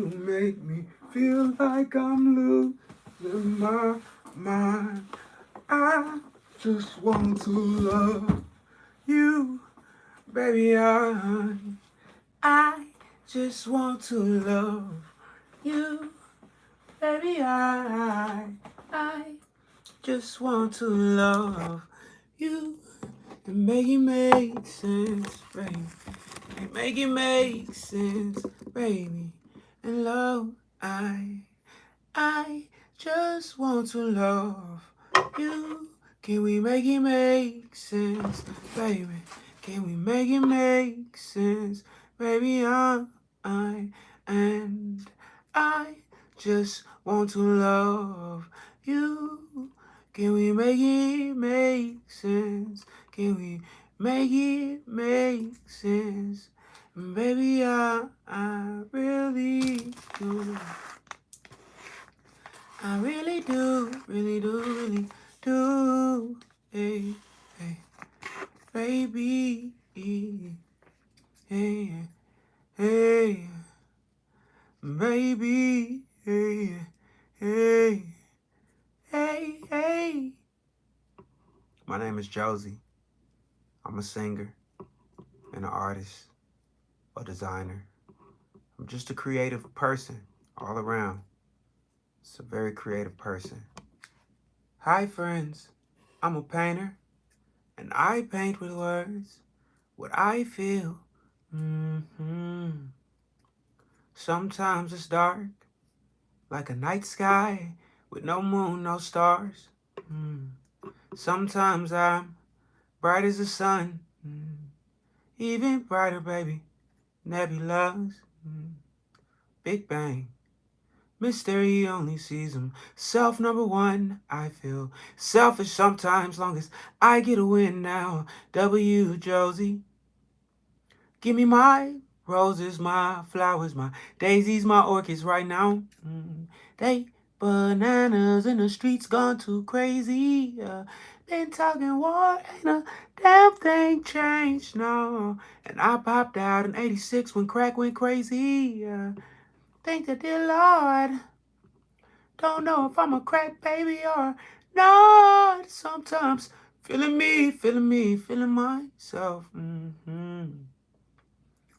You make me feel like I'm losing my mind. I just want to love you, baby. I just want to love you, baby. I just want to love you and make it make sense, baby. And make it make sense, baby. And love, I just want to love you. Can we make it make sense, baby? Can we make it make sense, baby? I, and I just want to love you. Can we make it make sense? Can we make it make sense? Baby, I really do. I really do. Hey, hey, baby. Hey, hey, baby. Hey, hey, hey. My name is Josie. I'm a singer and an artist, a designer. I'm just a creative person all around. It's a very creative person. Hi, friends. I'm a painter, and I paint with words what I feel. Sometimes it's dark, like a night sky with no moon, no stars. Sometimes I'm bright as the sun, even brighter, baby. Nebulas, Big Bang. Mystery only sees himself number one. I feel selfish sometimes, long as I get a win now. W. Josie. Give me my roses, my flowers, my daisies, my orchids right now. They bananas in the streets gone too crazy. Been talking war, ain't a damn thing changed, no. And I popped out in 86 when crack went crazy. Thank the dear Lord. Don't know if I'm a crack baby or not. Sometimes feeling me, feeling myself.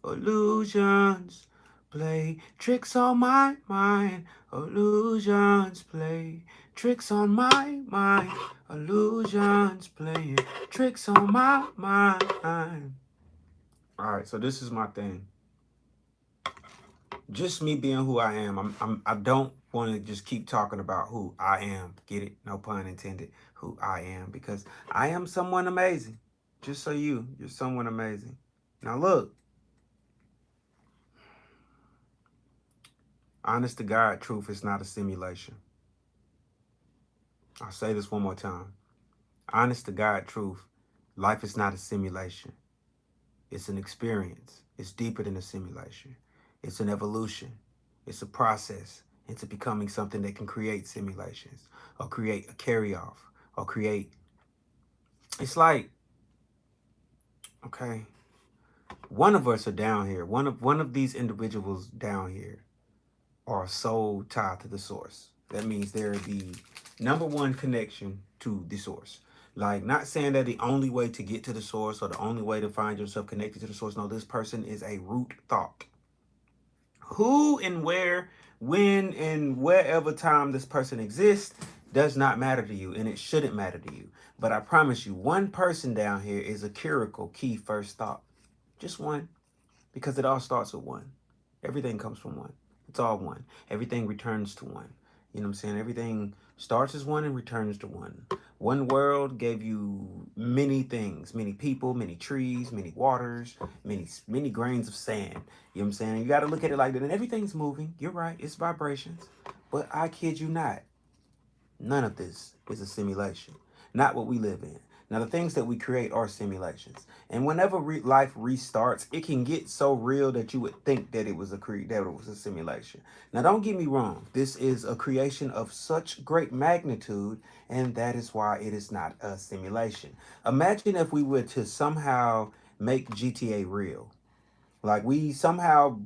Illusions play tricks on my mind. Illusions play tricks on my mind. Illusions playing tricks on my mind. All right, so this is my thing. Just me being who I am. I don't want to just keep talking about who I am. Get it? No pun intended. Who I am, because I am someone amazing. Just so you're someone amazing. Now look, honest to God, truth is not a simulation. I'll say this one more time. Honest to God, truth, life is not a simulation. It's an experience. It's deeper than a simulation. It's an evolution. It's a process into becoming something that can create simulations or create a carry-off or create. It's like, okay, one of us are down here. One of these individuals down here are so tied to the source. That means they're the number one connection to the source. Like, not saying that the only way to get to the source or the only way to find yourself connected to the source. No, this person is a root thought. Who and where, when, and wherever time this person exists does not matter to you, and it shouldn't matter to you. But I promise you, one person down here is a curical key first thought. Just one, because it all starts with one. Everything comes from one. It's all one. Everything returns to one. You know what I'm saying? Everything starts as one and returns to one. One world gave you many things, many people, many trees, many waters, many grains of sand. You know what I'm saying? You got to look at it like that. And everything's moving. You're right. It's vibrations. But I kid you not, none of this is a simulation. Not what we live in. Now, the things that we create are simulations. And whenever life restarts, it can get so real that you would think that it was a simulation. Now, don't get me wrong. This is a creation of such great magnitude, and that is why it is not a simulation. Imagine if we were to somehow make GTA real. Like, we somehow,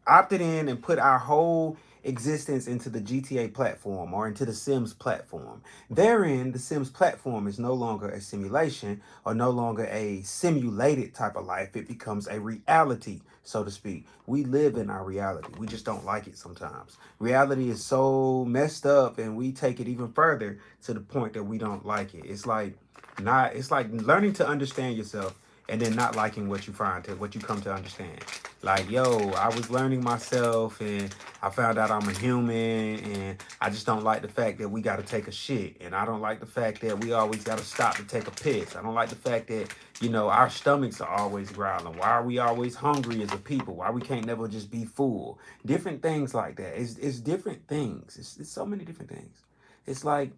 opted in and put our whole existence into the GTA platform or into the Sims platform. Therein, the Sims platform is no longer a simulation or no longer a simulated type of life. It becomes a reality, so to speak. We live in our reality. We just don't like it sometimes. Reality is so messed up, and we take it even further to the point that we don't like it. It's like learning to understand yourself and then not liking what you come to understand. Like, yo, I was learning myself and I found out I'm a human, and I just don't like the fact that we got to take a shit. And I don't like the fact that we always got to stop to take a piss. I don't like the fact that, our stomachs are always growling. Why are we always hungry as a people? Why we can't never just be full? Different things like that. It's different things. It's so many different things. It's like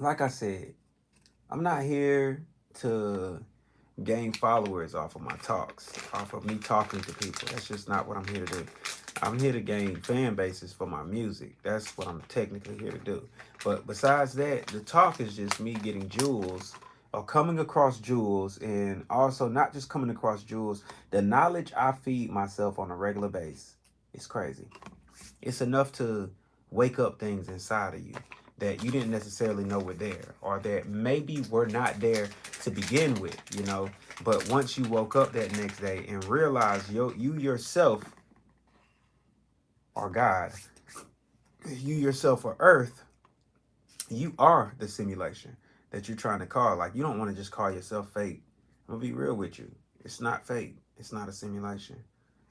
I said, I'm not here to gain followers off of my talks, off of me talking to people. That's just not what I'm here to do. I'm here to gain fan bases for my music. That's what I'm technically here to do. But besides that, the talk is just me getting jewels or coming across jewels, and also not just coming across jewels, the knowledge I feed myself on a regular basis. It's crazy. It's enough to wake up things inside of you that you didn't necessarily know were there, or that maybe were not there to begin with. But once you woke up that next day and realized you yourself are God, you yourself are Earth, you are the simulation that you're trying to call. Like, you don't want to just call yourself fate. I'm gonna be real with you. It's not fate. It's not a simulation.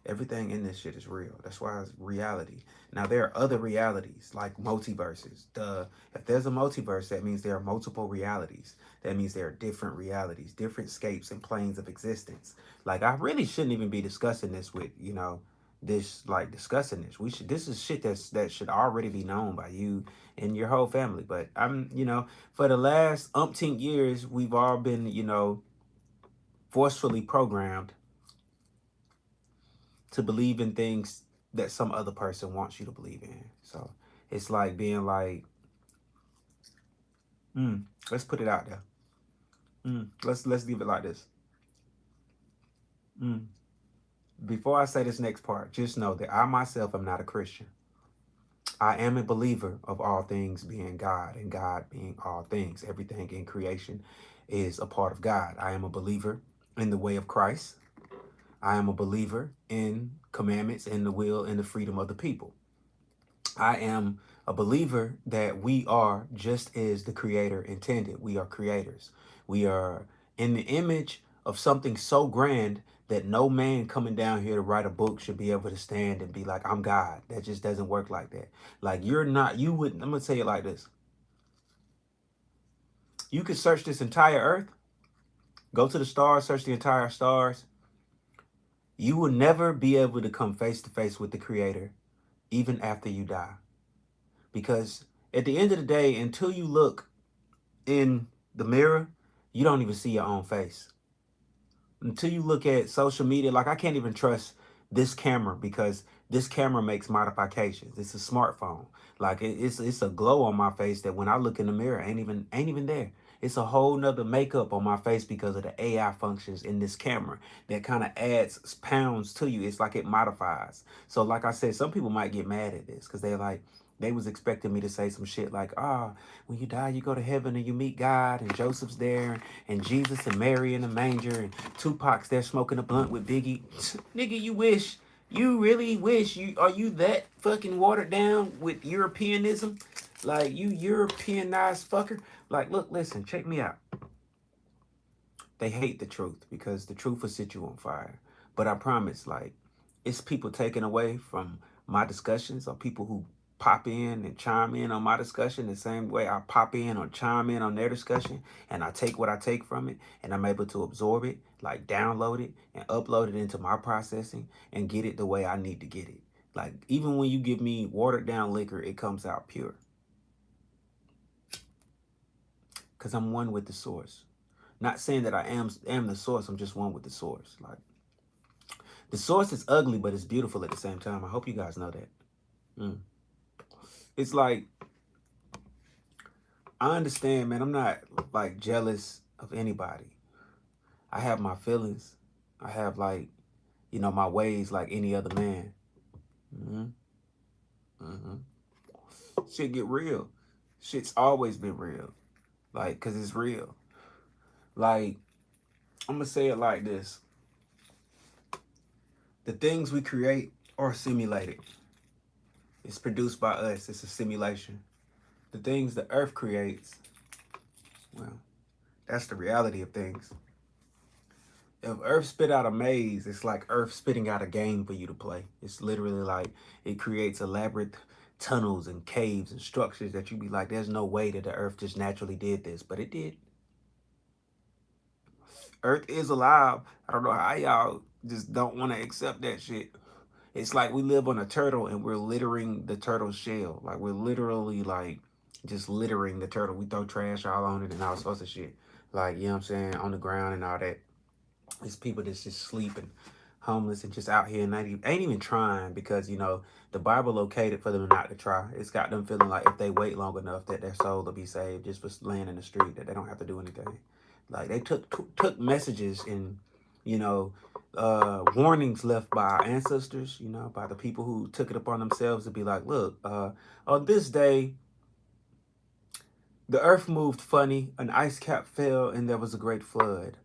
Everything in this shit is real. That's why it's reality. Now, there are other realities like multiverses. If there's a multiverse, that means there are multiple realities. That means there are different realities, different scapes and planes of existence. Like, I really shouldn't even be discussing this with, discussing this. This is shit that should already be known by you and your whole family. But for the last umpteen years, we've all been, forcefully programmed to believe in things that some other person wants you to believe in. So it's like being like, let's put it out there. Let's leave it like this. Before I say this next part, just know that I myself am not a Christian. I am a believer of all things being God and God being all things. Everything in creation is a part of God. I am a believer in the way of Christ. I am a believer in commandments and the will and the freedom of the people. I am a believer that we are just as the Creator intended. We are creators. We are in the image of something so grand that no man coming down here to write a book should be able to stand and be like, I'm God. That just doesn't work like that. Like, I'm going to tell you like this. You could search this entire earth, go to the stars, search the entire stars. You will never be able to come face to face with the Creator even after you die. Because at the end of the day, until you look in the mirror, you don't even see your own face. Until you look at social media, like, I can't even trust this camera because this camera makes modifications. It's a smartphone. Like, it's a glow on my face that when I look in the mirror ain't even there. It's a whole nother makeup on my face because of the AI functions in this camera that kind of adds pounds to you. It's like it modifies. So like I said, some people might get mad at this because they was expecting me to say some shit like, when you die, you go to heaven and you meet God, and Joseph's there, and Jesus and Mary in the manger, and Tupac's there smoking a blunt with Biggie. Nigga, you really wish are you that fucking watered down with Europeanism? Like, you Europeanized fucker? Like, look, listen, check me out. They hate the truth because the truth will set you on fire. But I promise, like, it's people taken away from my discussions, or people who pop in and chime in on my discussion the same way I pop in or chime in on their discussion, and I take what I take from it, and I'm able to absorb it, like download it and upload it into my processing and get it the way I need to get it. Like, even when you give me watered down liquor, it comes out pure. Because I'm one with the source. Not saying that I am the source, I'm just one with the source. Like, the source is ugly, but it's beautiful at the same time. I hope you guys know that. It's like, I understand, man. I'm not like jealous of anybody. I have my feelings. I have, like, my ways like any other man. Mm-hmm. Mm-hmm. Shit get real. Shit's always been real. Like, cause it's real. Like, I'm gonna say it like this: the things we create are simulated. It's produced by us. It's a simulation. The things the Earth creates, well, that's the reality of things. If Earth spit out a maze, it's like Earth spitting out a game for you to play. It's literally like it creates elaborate tunnels and caves and structures that you be like, there's no way that the Earth just naturally did this, but it did. Earth is alive. I don't know how y'all just don't want to accept that shit. It's like we live on a turtle and we're littering the turtle's shell. Like we're literally like just littering the turtle. We throw trash all on it and all sorts of shit. Like, you know what I'm saying, on the ground and all that. It's people that's just sleeping, homeless and just out here and ain't even trying because, you know, the Bible located for them not to try. It's got them feeling like if they wait long enough that their soul will be saved just for laying in the street, that they don't have to do anything. Like they took messages and, you know, warnings left by our ancestors, you know, by the people who took it upon themselves to be like, look, on this day, the earth moved funny, an ice cap fell, and there was a great flood.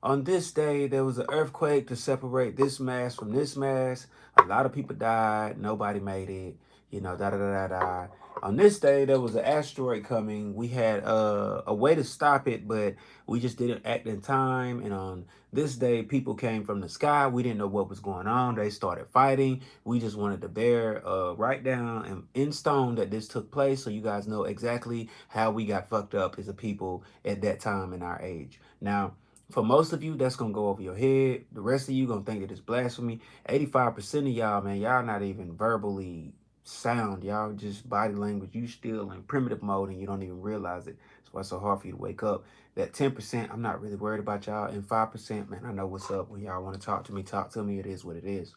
On this day, there was an earthquake to separate this mass from this mass. A lot of people died. Nobody made it. You know, da da da da da. On this day, there was an asteroid coming. We had a way to stop it, but we just didn't act in time. And on this day, people came from the sky. We didn't know what was going on. They started fighting. We just wanted to bear write down and in stone that this took place so you guys know exactly how we got fucked up as a people at that time in our age. Now, for most of you, that's gonna go over your head. The rest of you gonna think that it's blasphemy. 85% of y'all, man, y'all not even verbally sound. Y'all just body language. You still in primitive mode and you don't even realize it. That's why it's so hard for you to wake up. That 10%, I'm not really worried about y'all. And 5%, man, I know what's up. When y'all want to talk to me, talk to me. It is what it is.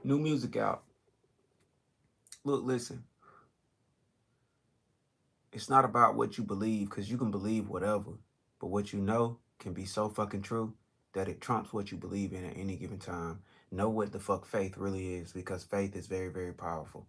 New music out. Look, listen. It's not about what you believe, because you can believe whatever. But what you know can be so fucking true that it trumps what you believe in at any given time. Know what the fuck faith really is, because faith is very, very powerful.